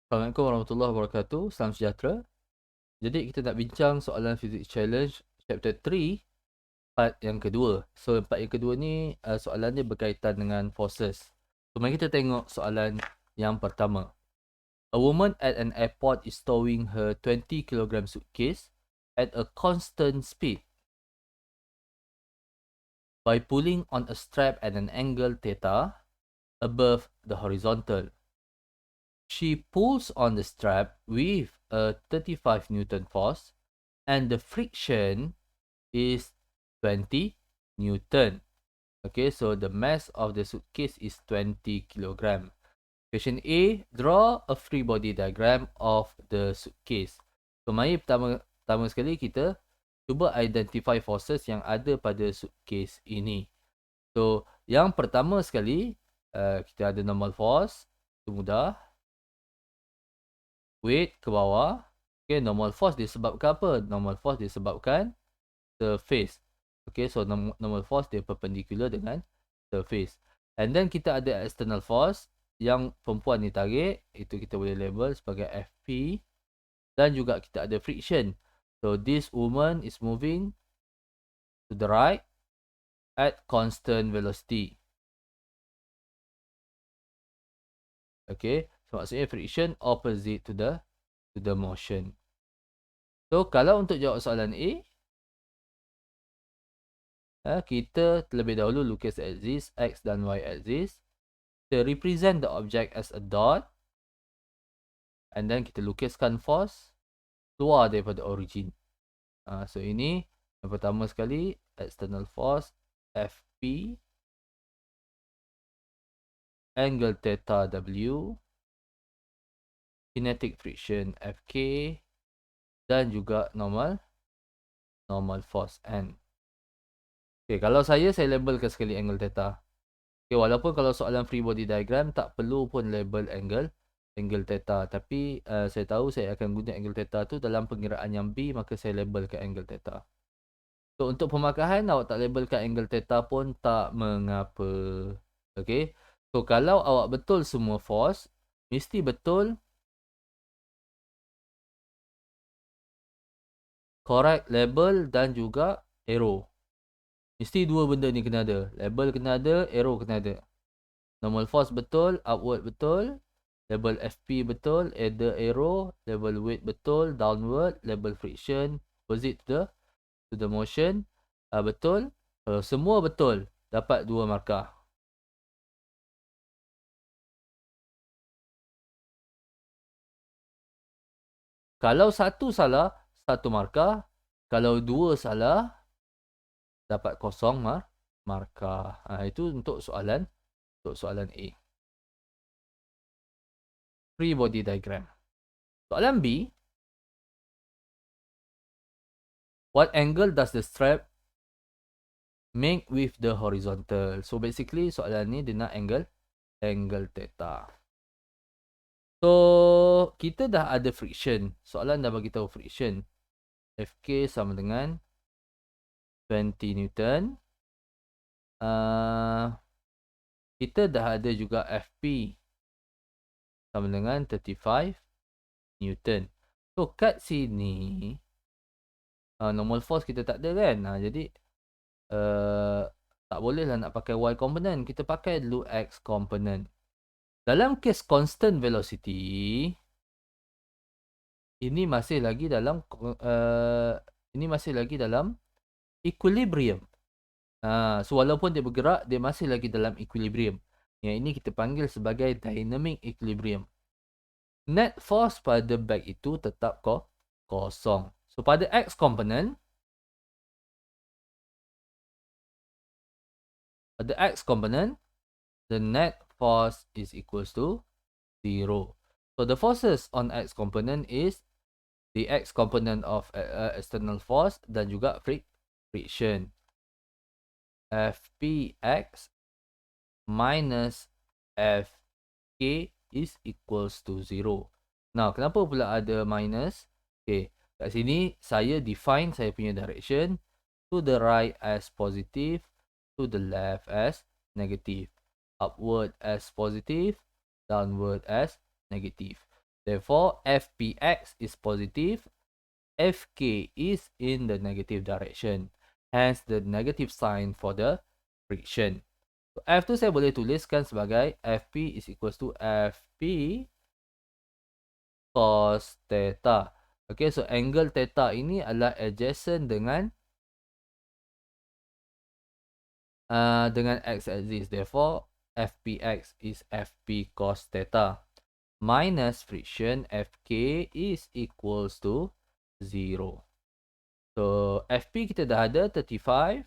Assalamualaikum warahmatullahi wabarakatuh. Salam sejahtera. Jadi kita nak bincang soalan Physics Challenge Chapter 3 part yang kedua. So part yang kedua ni soalan dia berkaitan dengan forces. So mari kita tengok soalan yang pertama. A woman at an airport is towing her 20 kg suitcase at a constant speed. By pulling on a strap at an angle theta above the horizontal. She pulls on the strap with a 35 Newton force and the friction is 20 Newton. Okay, so the mass of the suitcase is 20 kilogram. Question A, draw a free body diagram of the suitcase. So, mari pertama sekali kita cuba identify forces yang ada pada suitcase ini. So, yang pertama sekali, kita ada normal force. Itu mudah. Weight ke bawah. Okay, normal force disebabkan apa? Normal force disebabkan surface. Okay, so normal force dia perpendicular dengan surface. And then kita ada external force yang perempuan ni tarik. Itu kita boleh label sebagai FP. Dan juga kita ada friction. So this woman is moving to the right at constant velocity. Okay, so maksudnya friction opposite to the motion. So kalau untuk jawab soalan A, kita terlebih dahulu lukis axis X dan Y axis. Kita represent the object as a dot. And then kita lukiskan force keluar daripada origin. So ini yang pertama sekali, external force FP, angle theta W, kinetic friction FK, dan juga normal force N. Okay, kalau saya labelkan sekali angle theta. Okay, walaupun kalau soalan free body diagram tak perlu pun label angle theta, tapi saya tahu saya akan guna angle theta tu dalam pengiraan yang B, maka saya labelkan angle theta. So untuk pemakahan awak tak labelkan angle theta pun tak mengapa. Okay, so kalau awak betul semua force, mesti betul correct label dan juga arrow. Mesti dua benda ni kena ada. Label kena ada, arrow kena ada. Normal force betul, upward betul, label FP betul, ada arrow, label weight betul, downward, label friction opposite to the motion betul. Kalau semua betul, dapat 2 markah. Kalau satu salah, 1 markah. Kalau 2 salah, dapat 0 markah. Itu untuk soalan A. Free body diagram. Soalan B. What angle does the strap make with the horizontal? So basically soalan ni dia nak angle theta. So kita dah ada friction. Soalan dah bagi tahu friction. FK sama dengan 20 Newton. Kita dah ada juga FP sama dengan 35 Newton. So kat sini normal force kita tak ada kan. Jadi tak boleh lah nak pakai Y component. Kita pakai dulu X component. Dalam kes constant velocity, ini masih lagi dalam equilibrium. So walaupun dia bergerak, dia masih lagi dalam equilibrium. Yang ini kita panggil sebagai dynamic equilibrium. Net force pada bag itu tetap kosong. So pada X component, the net force is equals to 0. So the forces on X component is the X component of external force dan juga friction. Fpx minus Fk is equals to 0. Now, kenapa pula ada minus? Okay, kat sini saya define saya punya direction. To the right as positive, to the left as negative. Upward as positive, downward as negative. Therefore, Fpx is positive, Fk is in the negative direction. Hence, the negative sign for the friction. So, F tu saya boleh tuliskan sebagai Fp is equals to Fp cos theta. Okay, so angle theta ini adalah adjacent dengan x-axis. Therefore, Fpx is Fp cos theta. Minus friction, Fk is equals to 0. So, Fp kita dah ada 35.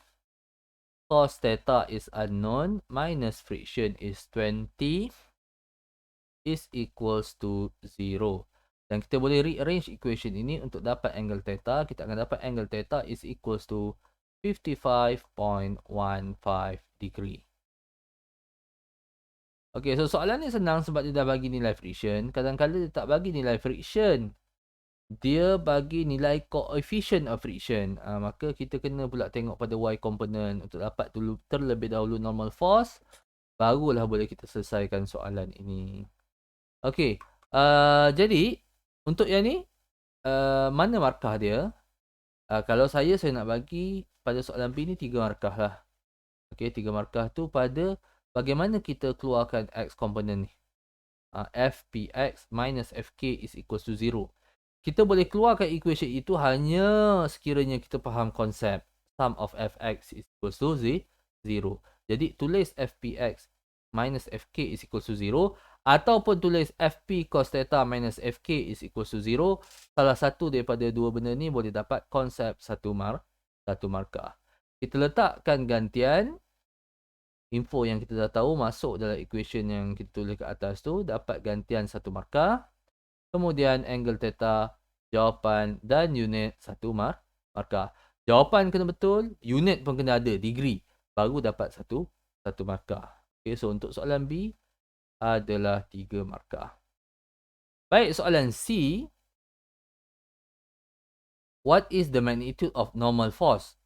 Cos theta is unknown. Minus friction is 20. Is equals to 0. Dan kita boleh rearrange equation ini untuk dapat angle theta. Kita akan dapat angle theta is equals to 55.15 degree. Okay, so soalan ni senang sebab dia dah bagi nilai friction. Kadang-kadang dia tak bagi nilai friction. Dia bagi nilai coefficient of friction. Maka kita kena pula tengok pada y component untuk dapat terlebih dahulu normal force. Barulah boleh kita selesaikan soalan ini. Okay, jadi untuk yang ni, mana markah dia? Kalau saya nak bagi pada soalan B ni 3 markah lah. Okay, 3 markah tu pada bagaimana kita keluarkan X component ni. Fpx minus Fk is equals to 0. Kita boleh keluarkan equation itu hanya sekiranya kita faham konsep sum of Fx is equals to 0. Jadi tulis Fpx minus Fk is equals to 0. Ataupun tulis Fp cos theta minus Fk is equals to 0. Salah satu daripada dua benda ni boleh dapat konsep satu markah. Kita letakkan gantian info yang kita dah tahu masuk dalam equation yang kita tulis kat atas tu, dapat gantian satu markah. Kemudian angle theta, jawapan dan unit satu markah. Jawapan kena betul, unit pun kena ada, degree. Baru dapat satu markah. Okay, so untuk soalan B adalah 3 markah. Baik, soalan C. What is the magnitude of normal force?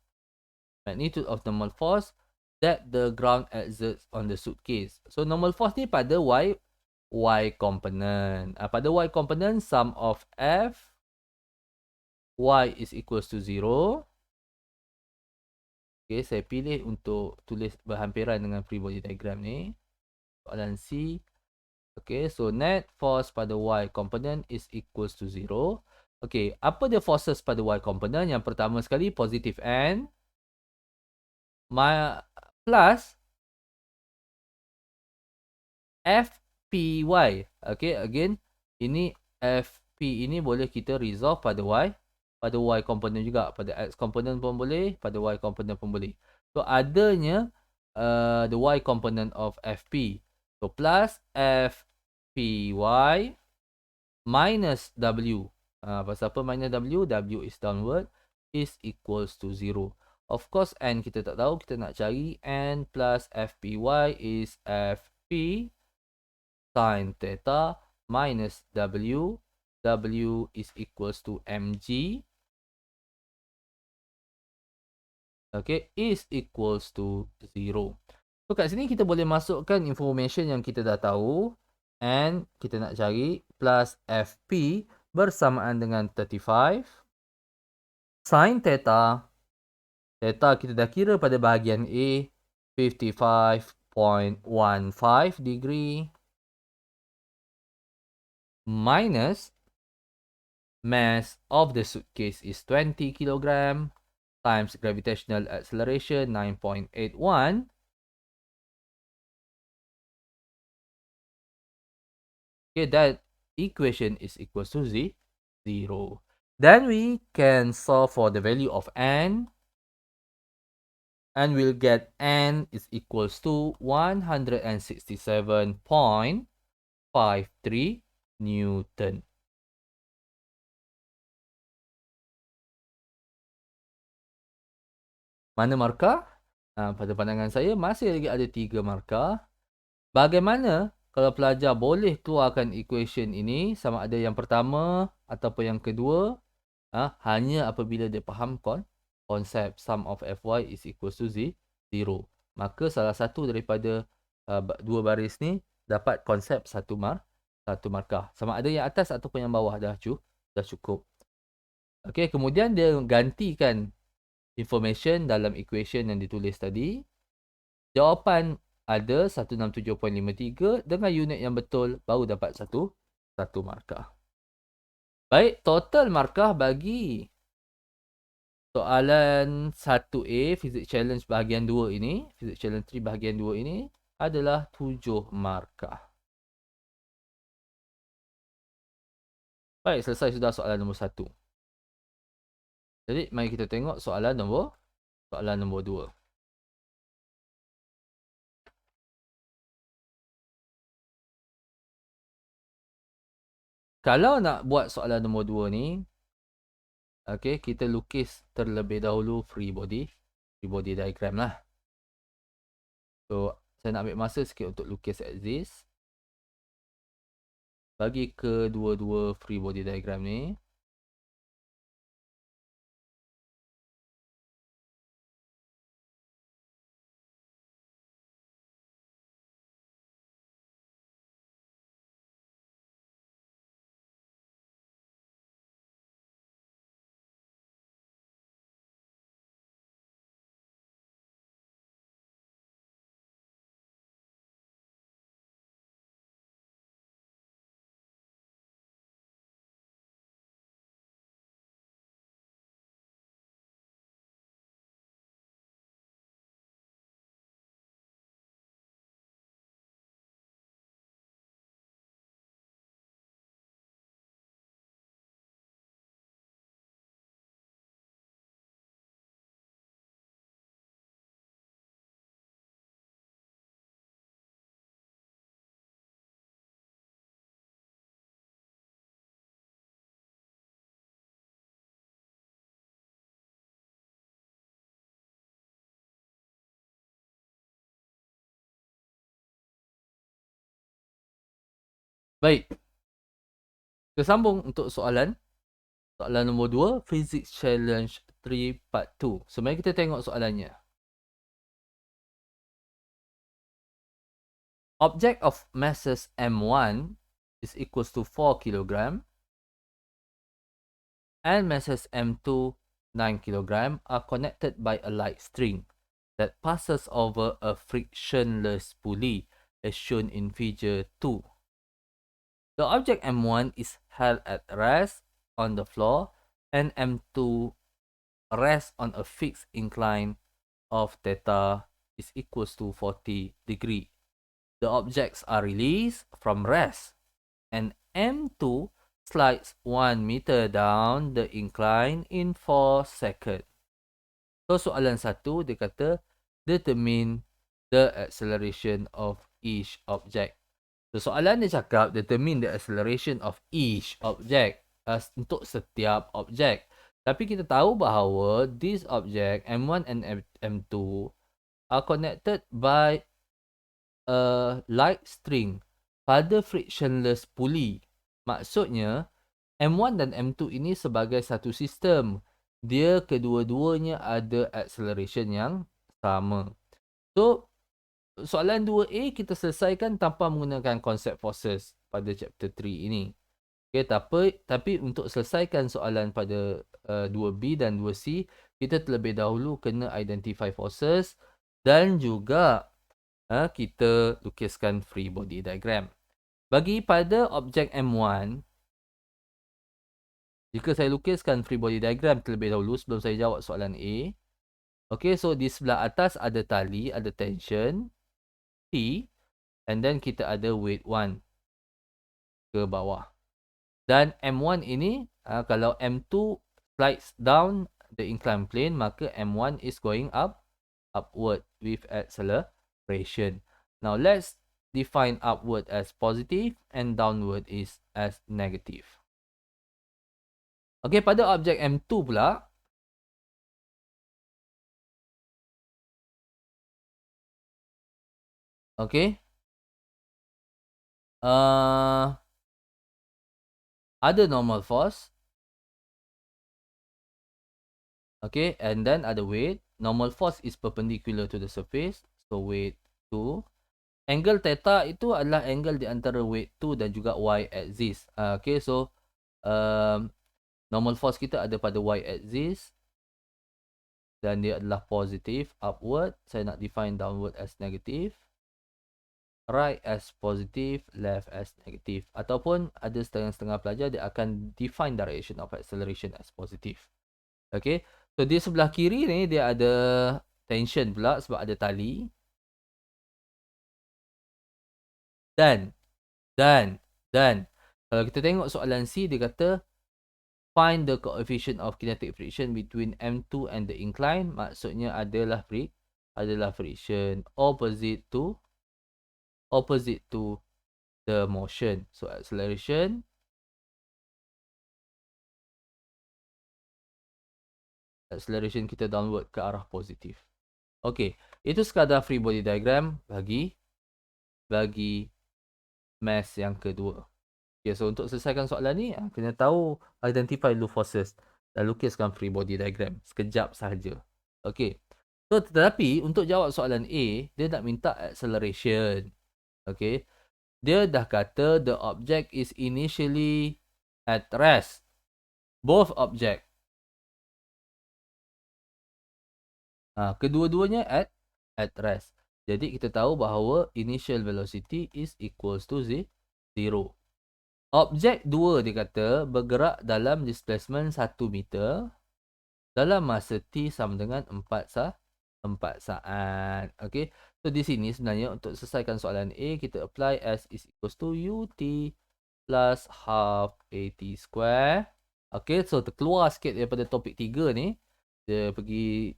Magnitude of normal force that the ground exerts on the suitcase. So normal force ni pada y component. Pada y component, sum of F y is equals to 0. Okay, saya pilih untuk tulis berhampiran dengan free body diagram ni. Soalan C. Okay, so net force pada y component is equals to 0. Okay, apa dia forces pada y component? Yang pertama sekali, positive N. Plus Fpy. Okay, again, ini Fp ini boleh kita resolve pada y component juga. Pada x component pun boleh, pada y component pun boleh. So, adanya the y component of Fp. So, plus Fpy minus W. Pasal apa minus W? W is downward, is equals to 0. Of course, N kita tak tahu. Kita nak cari N plus Fpy is Fp sin theta minus W. W is equals to mg. Okay, is equals to 0. So, kat sini kita boleh masukkan information yang kita dah tahu. And kita nak cari plus Fp bersamaan dengan 35. Sin theta. Theta kita dah kira pada bahagian A. 55.15 degree. Minus mass of the suitcase is 20 kg. Times gravitational acceleration 9.81. Okay, that equation is equals to 0. Then we can solve for the value of N. And we'll get N is equals to 167.53 Newton. Mana markah? Pada pandangan saya masih lagi ada 3 markah. Bagaimana kalau pelajar boleh keluarkan equation ini sama ada yang pertama ataupun yang kedua, hanya apabila dia faham konsep sum of Fy is equals to 0. Maka salah satu daripada dua baris ni dapat konsep satu 1 markah. Sama ada yang atas ataupun yang bawah dah cukup. Okey, kemudian dia gantikan information dalam equation yang ditulis tadi. Jawapan ada 167.53 dengan unit yang betul baru dapat satu markah. Baik, total markah bagi soalan 1A Physics Challenge bahagian 2 ini, Physics Challenge 3 bahagian 2 ini adalah 7 markah. Baik, selesai sudah soalan nombor 1. Jadi, mari kita tengok soalan nombor 2. Kalau nak buat soalan nombor 2 ni, okey, kita lukis terlebih dahulu free body diagram lah. So, saya nak ambil masa sikit untuk lukis axis. Bagi kedua-dua free body diagram ni. Baik. Kita sambung untuk soalan nombor 2, Physics Challenge 3 Part 2. So, mari kita tengok soalannya. Object of masses M1 is equals to 4 kg and masses M2 9 kg are connected by a light string that passes over a frictionless pulley as shown in figure 2. The object M1 is held at rest on the floor and M2 rests on a fixed incline of theta is equals to 40 degree. The objects are released from rest and M2 slides 1 meter down the incline in 4 seconds. So soalan 1 dia kata determine the acceleration of each object. So soalan dia cakap determine the acceleration of each object untuk setiap objek. Tapi kita tahu bahawa this object M1 and M2 are connected by a light string pada frictionless pulley. Maksudnya M1 dan M2 ini sebagai satu sistem. Dia kedua-duanya ada acceleration yang sama. So soalan 2A kita selesaikan tanpa menggunakan konsep forces pada chapter 3 ini. Okay, tapi untuk selesaikan soalan pada 2B dan 2C, kita terlebih dahulu kena identify forces dan juga kita lukiskan free body diagram. Bagi pada objek M1, jika saya lukiskan free body diagram terlebih dahulu sebelum saya jawab soalan A. Okay, so di sebelah atas ada tali, ada tension T, and then kita ada weight 1 ke bawah. Dan M1 ini, kalau M2 slides down the inclined plane, maka M1 is going upward with acceleration. Now, let's define upward as positive and downward is as negative. Okay, pada objek M2 pula, okay, ada normal force. Okay, and then ada weight. Normal force is perpendicular to the surface. So, weight 2. Angle theta itu adalah angle di antara weight 2 dan juga y axis. Okay, so normal force kita ada pada y axis dan dia adalah positif upward. Saya nak define downward as negative, right as positive, left as negative. Ataupun ada setengah-setengah pelajar dia akan define direction of acceleration as positive. Okay, so di sebelah kiri ni dia ada tension pula sebab ada tali. Dan kalau kita tengok soalan C, dia kata find the coefficient of kinetic friction between M2 and the incline. Maksudnya adalah friction opposite to the motion. So acceleration kita downward ke arah positif. Okay, itu sekadar free body diagram bagi mass yang kedua. Okay, so untuk selesaikan soalan ni, kena tahu identify loop forces dan lukiskan free body diagram. Sekejap sahaja. Okay. So, tetapi untuk jawab soalan A, dia nak minta acceleration. Okay. Dia dah kata the object is initially at rest. Both object. Kedua-duanya at rest. Jadi, kita tahu bahawa initial velocity is equals to 0. Objek 2 dia kata bergerak dalam displacement 1 meter dalam masa T sama dengan 4 saat. Okay. So di sini sebenarnya untuk selesaikan soalan A, kita apply S is equals to UT plus half AT square. Okay. So terkeluar sikit daripada topik 3 ni. Dia pergi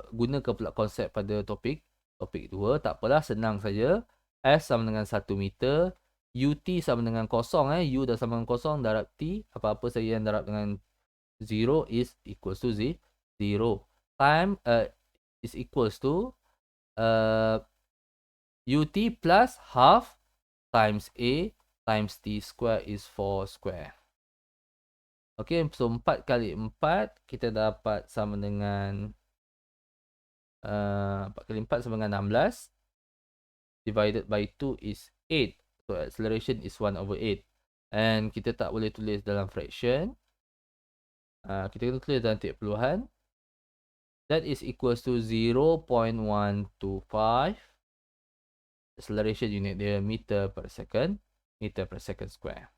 gunakan pula konsep pada topik 2. Tak apalah, senang saja. S sama dengan 1 meter. UT sama dengan kosong. U dah sama dengan kosong. Darab T. Apa-apa saja yang darab dengan 0 is equals to 0. Time is equals to UT plus half times A times T square is 4 square. Okay, so 4 kali 4 kita dapat sama dengan 4 kali 4 sama dengan 16. Divided by 2 is 8. So acceleration is 1/8. And kita tak boleh tulis dalam fraction. Kita kena tulis dalam tiap puluhan. That is equals to 0.125. Acceleration unit dia meter per second square.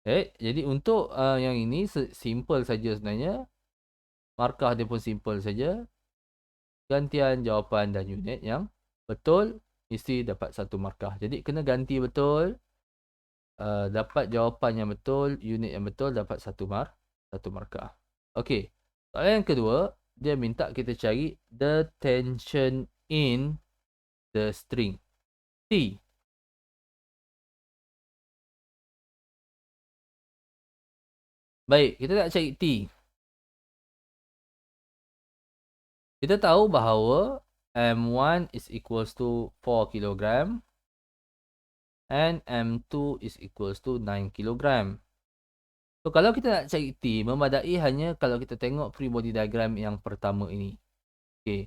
Okay, jadi untuk yang ini simple saja sebenarnya. Markah dia pun simple saja. Gantian jawapan dan unit yang betul mesti dapat 1 markah. Jadi kena ganti betul. Dapat jawapan yang betul, unit yang betul, dapat 1 markah. Okey. Soalan yang kedua, dia minta kita cari the tension in the string T. Baik, kita nak cari T. Kita tahu bahawa M1 is equals to 4 kg and M2 is equals to 9 kg. So, kalau kita nak cari T, memadai hanya kalau kita tengok free body diagram yang pertama ini. Okay.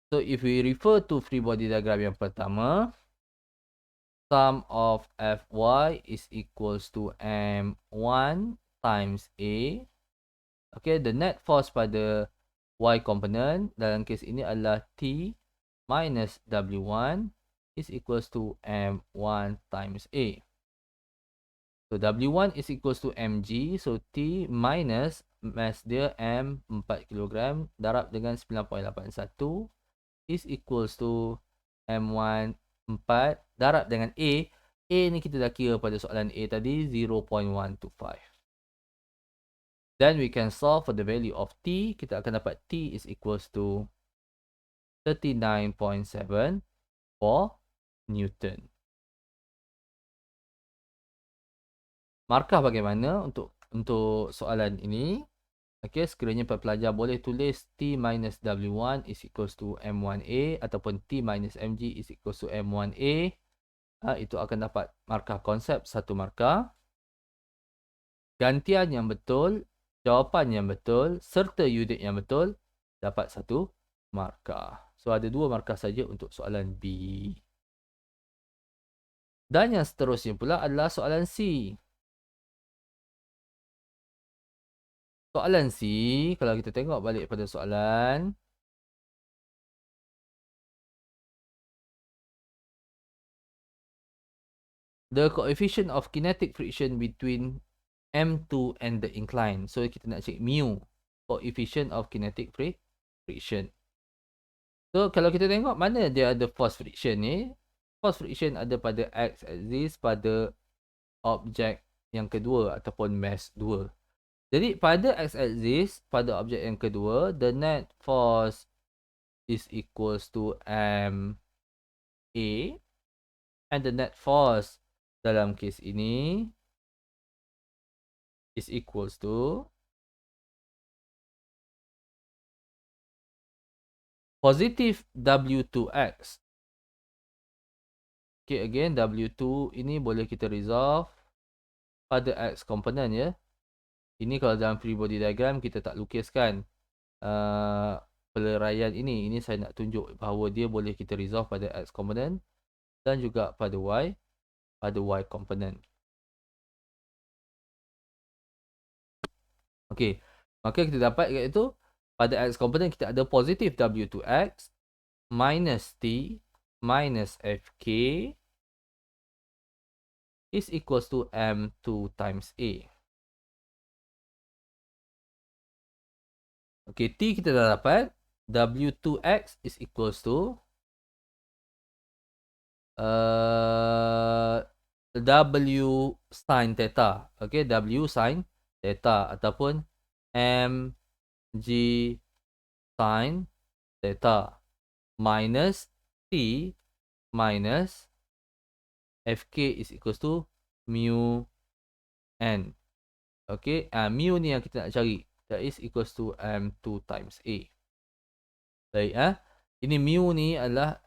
So, if we refer to free body diagram yang pertama, sum of Fy is equals to M1 times A. Okay, the net force pada Y component dalam kes ini adalah T minus W1 is equals to M1 times A. So W1 is equals to mg. So T minus mass dia M 4 kg darab dengan 9.81 is equals to M1 4 darab dengan A. A ni kita dah kira pada soalan A tadi 0.125. Then we can solve for the value of T. Kita akan dapat T is equals to 39.7 for Newton. Markah bagaimana untuk soalan ini? Okay, sekiranya pelajar boleh tulis T minus W1 is equals to M1A ataupun T minus Mg is equals to M1A. Itu akan dapat markah konsep 1 markah. Gantian yang betul, jawapan yang betul serta unit yang betul dapat 1 markah. So ada 2 markah saja untuk soalan B. Dan yang seterusnya pula adalah soalan C. Soalan C, kalau kita tengok balik pada soalan, the coefficient of kinetic friction between M2 and the incline. So kita nak cek mu, coefficient of kinetic friction. So kalau kita tengok mana dia ada force friction ni, force friction ada pada x axis pada objek yang kedua ataupun mass 2. Jadi pada x axis pada objek yang kedua, the net force is equals to ma, and the net force dalam kes ini is equals to positive W2x. Okay, again W2 ini boleh kita resolve pada x component ya. Ini kalau dalam free body diagram kita tak lukiskan peleraian ini. Ini saya nak tunjuk bahawa dia boleh kita resolve pada x component dan juga pada y component. Okay, maka kita dapat iaitu pada x component kita ada positif W2x minus T minus Fk is equals to M2 times A. Okay, T kita dah dapat. W2x is equals to W sin theta. Okay, W sin theta ataupun mg sin theta minus T minus Fk is equals to mu n. Okay, mu ni yang kita nak cari. That is equals to M2 times A. Baik, ini mu ni adalah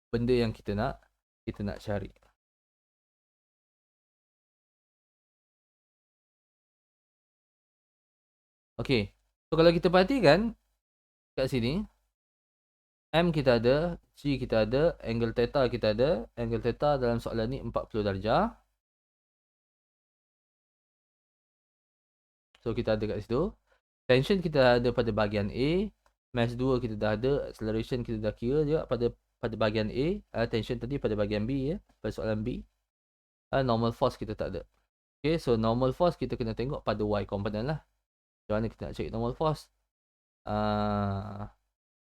benda yang kita nak cari. Okay, so kalau kita perhatikan kat sini, M kita ada, G kita ada, angle theta kita ada. Angle theta dalam soalan ni 40 darjah. So kita ada kat situ. Tension kita ada pada bahagian A. Mass 2 kita dah ada. Acceleration kita dah kira juga pada bahagian A. Tension tadi pada bahagian B ya. Pada soalan B. Normal force kita tak ada. Okay, so normal force kita kena tengok pada Y component lah. Macam mana kita nak cari normal force?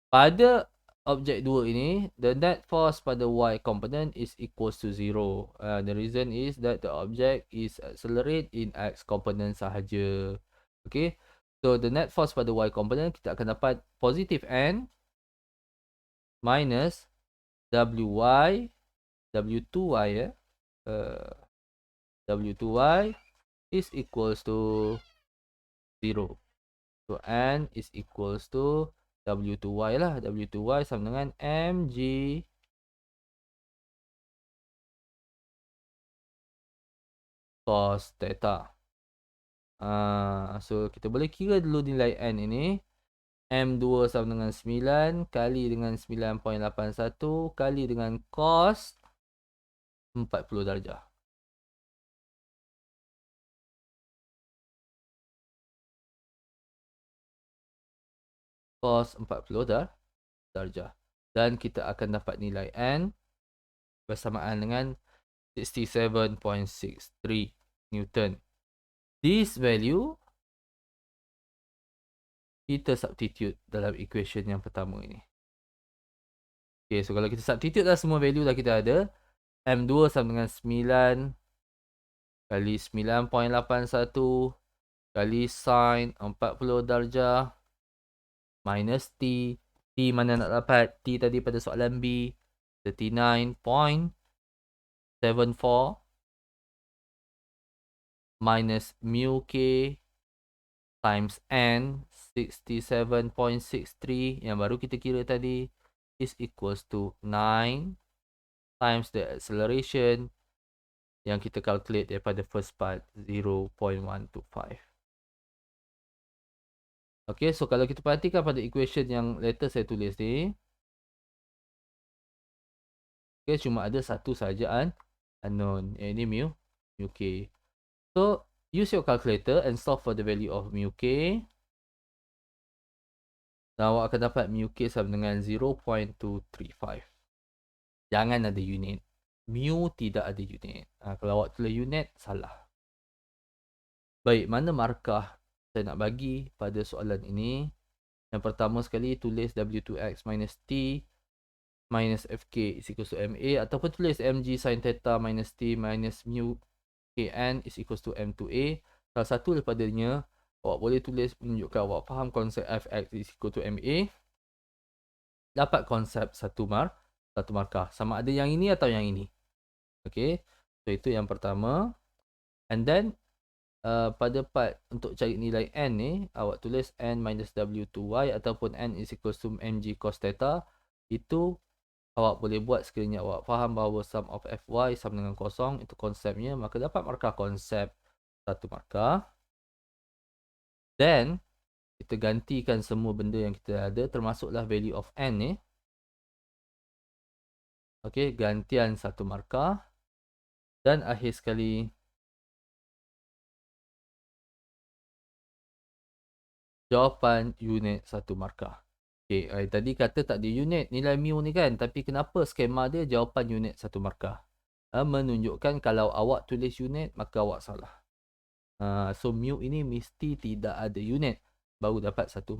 Pada objek 2 ini, the net force pada Y component is equals to 0. The reason is that the object is accelerate in X component sahaja. Okay, so the net force pada Y component kita akan dapat positive N minus WY, W2Y ya. W2Y is equals to 0. So N is equals to W2Y lah. W2Y sama dengan mg cos theta. So kita boleh kira dulu nilai N ini. M2 sama dengan 9 kali dengan 9.81 kali dengan cos 40 darjah. Cos 40 darjah. Dan kita akan dapat nilai N bersamaan dengan 67.63 Newton. This value kita substitute dalam equation yang pertama ini. Okay, so kalau kita substitute dah semua value dah kita ada. M2 sama dengan 9 kali 9.81 kali sin 40 darjah minus T. T mana nak dapat? T tadi pada soalan B 39.74 minus mu K times N 67.63 yang baru kita kira tadi is equals to 9 times the acceleration yang kita calculate daripada first part 0.125. Okay, so kalau kita perhatikan pada equation yang letter saya tulis ni, okay, cuma ada satu saja unknown. Ini mu k. So, use your calculator and solve for the value of mu k. Dan awak akan dapat mu k sama dengan 0.235. Jangan ada unit. Mu tidak ada unit. Kalau awak tulis unit, salah. Baik, mana markah saya nak bagi pada soalan ini? Yang pertama sekali, tulis W2X minus T minus FK is equals to MA. Ataupun tulis MG sin theta minus T minus mu KN is equals to M2A. Salah satu daripadanya, awak boleh tulis menunjukkan awak faham konsep Fx is equal to MA. Dapat konsep satu markah. Sama ada yang ini atau yang ini. Okay. So, itu yang pertama. And then, pada part untuk cari nilai N ni, awak tulis N minus W2Y ataupun N is equals to MG cos theta. Itu awak boleh buat sekiranya awak faham bahawa sum of Fy sama dengan kosong. Itu konsepnya. Maka dapat markah konsep satu markah. Then, kita gantikan semua benda yang kita ada termasuklah value of N ni. Okay, gantian satu markah. Dan akhir sekali, jawapan unit satu markah. Okay, tadi kata tak ada unit nilai mu ni kan. Tapi kenapa skema dia jawapan unit satu markah? Menunjukkan kalau awak tulis unit, maka awak salah. So, mu ini mesti tidak ada unit. Baru dapat satu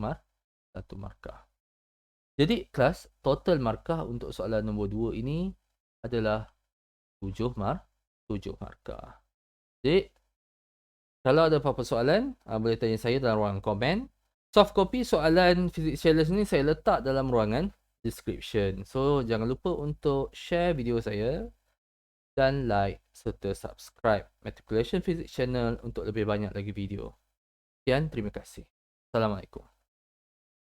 markah. Jadi, kelas total markah untuk soalan nombor 2 ini adalah 7 markah. Jadi, kalau ada apa-apa soalan, boleh tanya saya dalam ruangan komen. Soft copy soalan physics challenge ni saya letak dalam ruangan description. So, jangan lupa untuk share video saya dan like serta subscribe Matriculation Physics channel untuk lebih banyak lagi video. Sekian, terima kasih. Assalamualaikum.